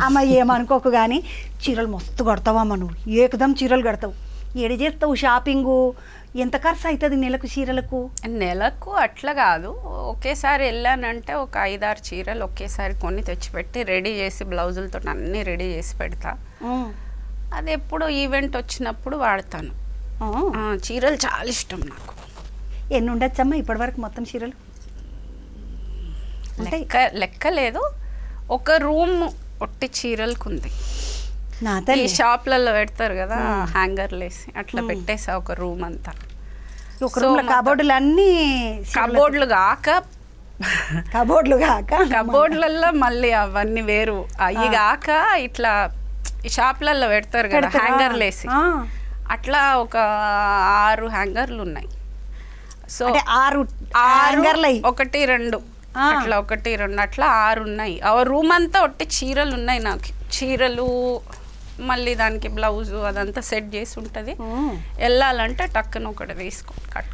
అమ్మ ఏమనుకోకు కానీ చీరలు మస్తు కడతావమ్మ, నువ్వు ఏకదం చీరలు కడతావు. ఏడ చేస్తావు షాపింగు? ఎంత ఖర్చు అవుతుంది నెలకు చీరలకు? నెలకు అట్లా కాదు, ఒకేసారి వెళ్ళానంటే ఒక 5-6 చీరలు ఒకేసారి కొన్ని తెచ్చిపెట్టి రెడీ చేసి బ్లౌజులతో అన్నీ రెడీ చేసి పెడతా. అది ఎప్పుడు ఈవెంట్ వచ్చినప్పుడు వాడతాను. చీరలు చాలా ఇష్టం నాకు. ఎన్ని ఉండొచ్చమ్మా ఇప్పటివరకు మొత్తం చీరలు? లెక్క లేదు, ఒక రూమ్ ఒట్టి చీరలకు ఉంది. ఈ షాప్లలో పెడతారు కదా హ్యాంగర్లు వేసి, అట్లా పెట్టేసా ఒక రూమ్ అంతా. కబోర్డులు అన్నీ కబోర్డులు కాక కబోర్డులలో మళ్ళీ అవన్నీ వేరు, అవి కాక ఇట్లా షాప్లలో పెడతారు కదా హ్యాంగర్లు వేసి, అట్లా ఒక 6 హ్యాంగర్లు ఉన్నాయి. సో 6 1 2 అట్లా 1 2 అట్లా 6 ఉన్నాయి. ఆ రూమ్ అంతా ఒట్టి చీరలు ఉన్నాయి నాకు. చీరలు మళ్ళీ దానికి బ్లౌజు అదంతా సెట్ చేసి ఉంటుంది. వెళ్ళాలంటే టక్కున ఒకటి వేసుకో కట్టుకో.